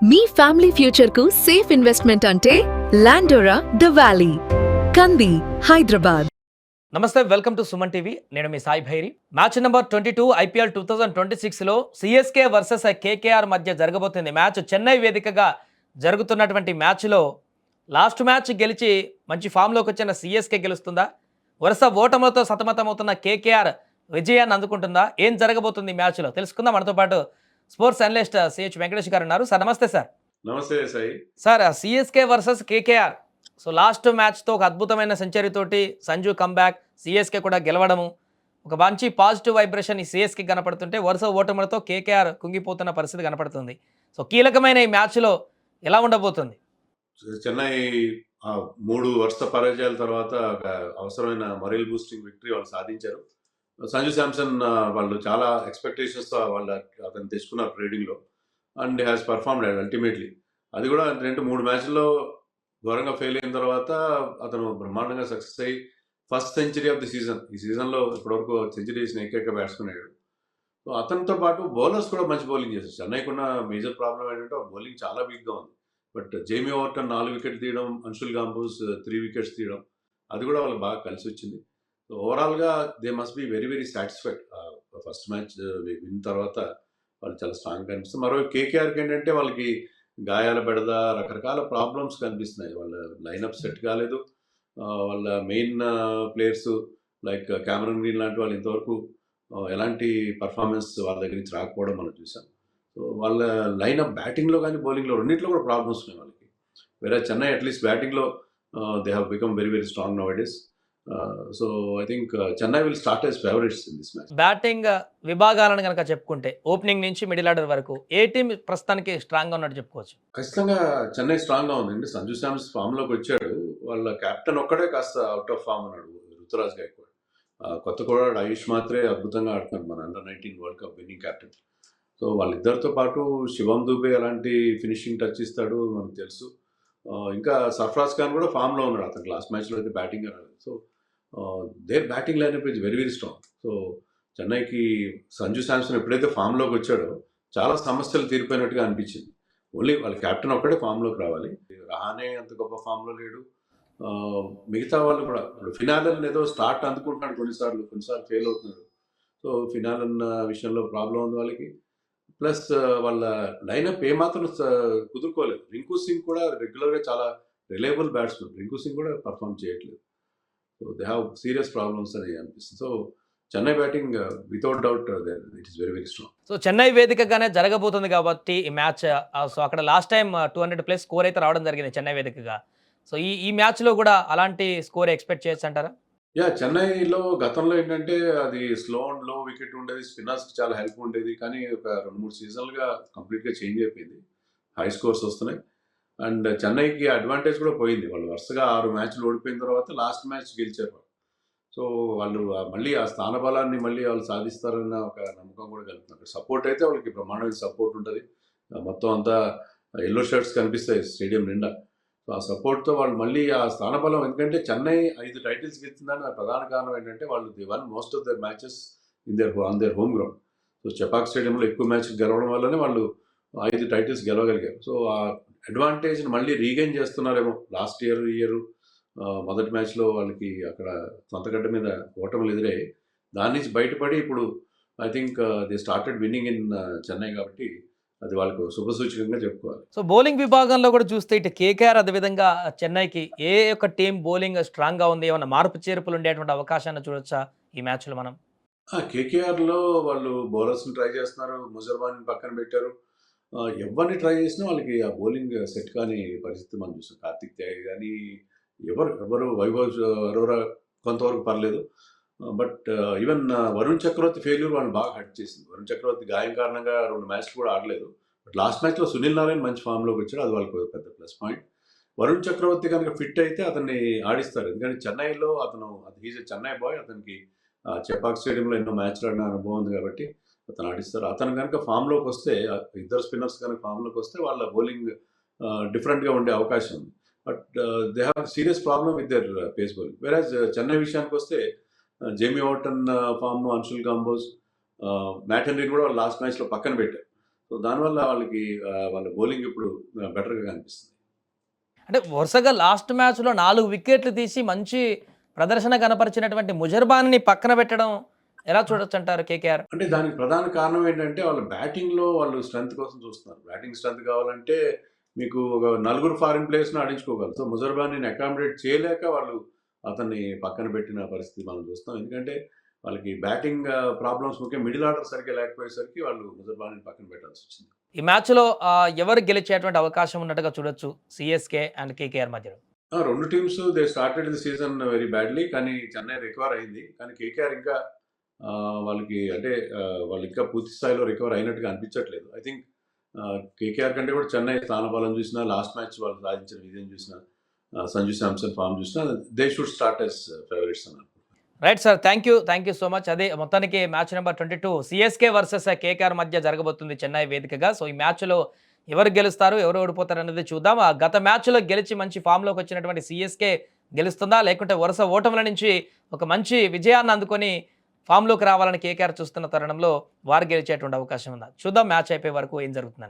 మీ family future కు safe investment అంటే లాండోరా the valley, కంది, హైదరాబాద్. నమస్తే, వెల్కమ్ టు సుమన్ టీవీ. నేను మీ Sai Bhairi. Match number 22 IPL 2026లో సిఎస్కే వర్సెస్ కేకేఆర్ మధ్య జరగబోతుంది మ్యాచ్. చెన్నై వేదికగా జరుగుతున్నటువంటి మ్యాచ్లో లాస్ట్ మ్యాచ్ గెలిచి మంచి ఫామ్లోకి వచ్చిన సిఎస్కే గెలుస్తుందా? వరుస ఓటములతో సతమతమవుతున్న కేకేఆర్ విజయాన్ని అందుకుంటుందా? ఏం జరగబోతుంది మ్యాచ్లో తెలుసుకుందాం. మనతో పాటు స్పోర్ట్స్ అనలిస్ట్ సిహెచ్ వెంకటేష్ గారు ఉన్నారు. సార్ నమస్తే. సార్ నమస్తే Sai. Sir, CSK versus KKR, so last మ్యాచ్తో ఒక అద్భుతమైన సెంచరీ తోటి సంజు కంబ్యాక్, సిఎస్కే కూడా గెలవడము, ఒక మంచి పాజిటివ్ వైబ్రేషన్ ఈ సిఎస్కే కనపడుతుంటే వరుస ఓటములతో కేకేఆర్ కుంగిపోతున్న పరిస్థితి కనపడుతుంది. సో కీలకమైన ఈ మ్యాచ్లో ఎలా ఉండబోతుంది? చెన్నై 3 వరుస పరాజయాల తర్వాత ఒక అవసరమైన మొరల్ బూస్టింగ్ విక్టరీ వాళ్ళు సాధించారు. సంజు శాంసన్ వాళ్ళు చాలా ఎక్స్పెక్టేషన్స్తో అతను తెచ్చుకున్నారు ట్రేడింగ్లో అండ్ హ్యాస్ పర్ఫార్మ్డ్ అల్టిమేట్లీ. అది కూడా 2-3 మ్యాచ్ల్లో ఘోరంగా ఫెయిల్ అయిన తర్వాత అతను బ్రహ్మాండంగా సక్సెస్ అయ్యి first century of the season, ఈ సీజన్లో ఇప్పటివరకు సెంచరీ చేసిన ఏకైక బ్యాట్స్మెన్ అయ్యాడు. సో అతనితో పాటు బౌలర్స్ కూడా మంచి బౌలింగ్ చేశారు. చెన్నైకున్న మేజర్ ప్రాబ్లం ఏంటంటే బౌలింగ్ చాలా వీక్గా ఉంది. బట్ జేమీ ఓవర్టన్ 4 వికెట్ తీయడం, అన్షుల్ గాంబూస్ 3 వికెట్స్ తీయడం, అది కూడా వాళ్ళకి బాగా కలిసి వచ్చింది. సో ఓవరాల్గా they must be very very satisfied. First match win తర్వాత వాళ్ళు చాలా స్ట్రాంగ్గా కనిపిస్తుంది. మరో కేకేఆర్కి ఏంటంటే వాళ్ళకి గాయాల బెడద, రకరకాల ప్రాబ్లమ్స్ కనిపిస్తున్నాయి. వాళ్ళ లైనప్ సెట్ కాలేదు. వాళ్ళ main players like Cameron green లాంటి వాళ్ళు ఇంతవరకు ఎలాంటి పర్ఫార్మెన్స్ వాళ్ళ దగ్గర నుంచి రాకపోవడం మనం చూసాం. సో వాళ్ళ లైనప్ బ్యాటింగ్లో కానీ బౌలింగ్లో రెండింటిలో కూడా ప్రాబ్లమ్స్ ఉన్నాయి వాళ్ళకి. వేరే చెన్నై అట్లీస్ట్ బ్యాటింగ్లో they have become very very strong nowadays. So I think Chennai will start as favourites in this match. Batting విభాగాలను కనుక చెప్పుకుంటే ఓపెనింగ్ నుంచి మిడిల్ ఆర్డర్ వరకు ఏ టీం ప్రస్తుతానికి స్ట్రాంగ్గా ఉన్నట్టు చెప్పుకోవచ్చు? ఖచ్చితంగా చెన్నై స్ట్రాంగ్గా ఉందండి. సంజు శామ్స్ ఫామ్లోకి వచ్చాడు. వాళ్ళ కెప్టెన్ ఒక్కడే కాస్త అవుట్ ఆఫ్ ఫామ్ అన్నాడు, రుతురాజ్ గైక్వాడ్. కొత్త కూడా ఆయుష్ మాత్రే అద్భుతంగా ఆడుతున్నాడు, మన under nineteen world cup winning captain. So వాళ్ళిద్దరితో పాటు శివం దుబే అలాంటి ఫినిషింగ్ టచ్ ఇస్తాడు మనకు తెలుసు. ఇంకా సర్ఫరాజ్ ఖాన్ కూడా ఫామ్లో ఉన్నాడు. అతను లాస్ట్ మ్యాచ్లో అయితే బ్యాటింగ్ రాలేదు. So their batting lineup is very very strong. So చెన్నైకి సంజు శాంసన్ ఎప్పుడైతే ఫామ్లోకి వచ్చాడో చాలా సమస్యలు తీరిపోయినట్టుగా అనిపించింది. ఓన్లీ వాళ్ళ కెప్టెన్ ఒక్కడే ఫామ్లోకి రావాలి. రహానే అంత గొప్ప ఫామ్లో లేడు. మిగతా వాళ్ళు కూడా ఇప్పుడు ఫినాలన్ ఏదో స్టార్ట్ అందుకుంటున్నాడు, కొన్నిసార్లు ఫెయిల్ అవుతున్నాడు. సో ఫినాలన్ విషయంలో ప్రాబ్లం ఉంది వాళ్ళకి. ప్లస్ వాళ్ళ లైనప్ ఏమాత్రం కుదురుకోలేదు. రింకు సింగ్ కూడా రెగ్యులర్గా చాలా రిలయబుల్ బ్యాట్స్మెన్, రింకు సింగ్ కూడా పర్ఫామ్ చేయట్లేదు. So they have serious problems అని అనిపిస్తుంది. So Chennai batting without doubt it is very very strong. So Chennai వేదికగానే జరగబోతుంది కాబట్టి ఈ మ్యాచ్, సో అక్కడ లాస్ట్ టైం 200+ స్కోర్ అయితే రావడం జరిగింది చెన్నై వేదికగా. సో ఈ మ్యాచ్లో కూడా అలాంటి స్కోర్ ఎక్స్పెక్ట్ చేయొచ్చు అంటారా? చెన్నైలో గతంలో ఏంటంటే అది స్లో అండ్ లో వికెట్ ఉండేది, స్పిన్నర్స్కి చాలా హెల్ప్ ఉండేది. కానీ ఒక 2-3 సీజన్లుగా కంప్లీట్గా చేంజ్ అయిపోయింది. హై స్కోర్స్ వస్తున్నాయి అండ్ చెన్నైకి అడ్వాంటేజ్ కూడా పోయింది. వాళ్ళు వరుసగా 6 మ్యాచ్లు ఓడిపోయిన తర్వాత లాస్ట్ మ్యాచ్ గెలిచారు. సో వాళ్ళు మళ్ళీ ఆ స్థానబలాన్ని మళ్ళీ వాళ్ళు సాధిస్తారన్న ఒక నమ్మకం కూడా కలుగుతున్నారు. సపోర్ట్ అయితే వాళ్ళకి బ్రహ్మాండమైన సపోర్ట్ ఉంటుంది. మొత్తం అంతా ఎల్లో షర్ట్స్ కనిపిస్తాయి స్టేడియం నిండా. సో ఆ సపోర్ట్తో వాళ్ళు మళ్ళీ ఆ స్థానబలం, ఎందుకంటే చెన్నై 5 టైటిల్స్ గెలిచిందని ప్రధాన కారణం ఏంటంటే వాళ్ళు the one most of their matches on their home ground. So Chepauk స్టేడియంలో ఎక్కువ మ్యాచ్లు గెలవడం వల్లనే వాళ్ళు 5 టైటిల్స్ గెలవగలిగారు. సో ఆ అడ్వాంటేజ్ని మళ్ళీ రీగైన్ చేస్తున్నారేమో. లాస్ట్ ఇయర్ మొదటి మ్యాచ్లో వాళ్ళకి అక్కడ సొంతగడ్డ మీద ఓటములు ఎదురయ్యాయి. దాని నుంచి బయటపడి ఇప్పుడు I think they started winnowing in Chennai, కాబట్టి అది వాళ్ళకు శుభసూచకంగా చెప్పుకోవాలి. సో బౌలింగ్ విభాగంలో కూడా చూస్తే ఇటు కేకేఆర్ అదేవిధంగా చెన్నైకి ఏ యొక్క టీం బౌలింగ్ స్ట్రాంగ్గా ఉంది? ఏమన్నా మార్పు చేర్పులు ఉండేటువంటి అవకాశాన్ని చూడొచ్చా ఈ మ్యాచ్లో మనం? కేకేఆర్లో వాళ్ళు బౌలర్స్ని ట్రై చేస్తున్నారు. ముజర్బాన్ని పక్కన పెట్టారు. ఎవరిని ట్రై చేసినా వాళ్ళకి ఆ బౌలింగ్ సెట్ కాని పరిస్థితి మనం చూస్తాం. కార్తిక్ త్యాగి కానీ ఎవరు వైభవ్ అరోరా కొంతవరకు పర్లేదు. But even Varun Chakravarthy failure వాళ్ళు బాగా హర్ట్ చేసింది. వరుణ్ చక్రవర్తి గాయం కారణంగా 2 మ్యాచ్లు కూడా ఆడలేదు. బట్ లాస్ట్ మ్యాచ్లో సునీల్ నారాయణ మంచి ఫామ్లోకి వచ్చాడు, అది వాళ్ళకి పెద్ద ప్లస్ పాయింట్. వరుణ్ చక్రవర్తి కనుక ఫిట్ అయితే అతన్ని ఆడిస్తారు. ఎందుకంటే చెన్నైలో హీజ్ ఎ చెన్నై బాయ్. అతనికి చెపాక్ స్టేడియంలో ఎన్నో మ్యాచ్లు ఆడిన అనుభవం ఉంది కాబట్టి అతను ఆడిస్తారు. అతను కనుక ఫామ్లోకి వస్తే, ఇద్దరు స్పిన్నర్స్ కనుక ఫామ్లోకి వస్తే వాళ్ళ బౌలింగ్ డిఫరెంట్గా ఉండే అవకాశం ఉంది. But they have serious problem with their pace bowling. వెరాజ్ చెన్నై విషయానికి వస్తే Jamie Overton form, Anshul Kamboj, Matt హెన్రీని కూడా లాస్ట్ మ్యాచ్లో పక్కన పెట్టారు. సో దానివల్ల వాళ్ళకి వాళ్ళ బౌలింగ్ ఇప్పుడు బెటర్గా కనిపిస్తుంది. అంటే వరుసగా లాస్ట్ మ్యాచ్‌లో 4 వికెట్లు తీసి మంచి ప్రదర్శన కనపరిచినటువంటి ముజర్బాన్‌ని పక్కన పెట్టడం ఎలా చూడొచ్చంటారు కేకేఆర్? అంటే దానికి ప్రధాన కారణం ఏంటంటే వాళ్ళ బ్యాటింగ్‌లో వాళ్ళు స్ట్రెంత్ కోసం చూస్తున్నారు. బ్యాటింగ్ స్ట్రెంత్ కావాలంటే మీకు ఒక నలుగురు ఫారిన్ ప్లేయర్స్‌ని ఆడించుకోగలరు. సో ముజర్బానిని అకామిడేట్ చేయలేక వాళ్ళు అతన్ని పక్కన పెట్టిన పరిస్థితి మనం చూస్తాం. ఎందుకంటే వాళ్ళకి బ్యాటింగ్ ప్రాబ్లమ్స్ ముఖ్యంగా మిడిల్ ఆర్డర్ సరిగ్గా లేకపోయేసరికి వాళ్ళు ముజర్బానిని పక్కన పెట్టాల్సొచ్చింది. ఈ మ్యాచ్‌లో ఎవరు గెలిచేటువంటి అవకాశం ఉన్నట్టుగా చూడొచ్చు సీఎస్‌కే అండ్ కేకేఆర్ మధ్యలో? 2 teams they started the season very badly. కానీ చెన్నై రికవర్ అయింది. కానీ కేకేఆర్ ఇంకా వాళ్ళకి అంటే వాళ్ళు ఇంకా పూర్తి స్థాయిలో రికవర్ అయినట్టుగా అనిపించట్లేదు. ఐ థింక్ కేకేఆర్ కంటే కూడా చెన్నై స్థానబలం చూసినా, లాస్ట్ మ్యాచ్ వాళ్ళు సాధించిన విజయం చూసినా, సంజు శాంసన్ ఫార్మ్ చూసినా they should start as favourites అన్నారు. Right sir. Thank you so much. అదే మొత్తానికి match number 22 CSK versus KKR మధ్య జరగబోతుంది చెన్నై వేదికగా. సో ఈ మ్యాచ్‌లో ఎవరు గెలుస్తారు, ఎవరు ఓడిపోతారు అనేది చూద్దాం. గత మ్యాచ్‌లో గెలిచి మంచి ఫామ్‌లోకి వచ్చినటువంటి సీఎస్‌కే గెలుస్తుందా? లేకుంటే వరుస ఓటముల నుంచి ఒక మంచి విజయాన్ని అందుకొని ఫామ్‌లోకి రావాలని కేకేఆర్ చూస్తున్న తరుణంలో వారు గెలిచేటువంటి అవకాశం ఉందా? చూద్దాం మ్యాచ్ అయిపోయే వరకు ఏం జరుగుతుందని.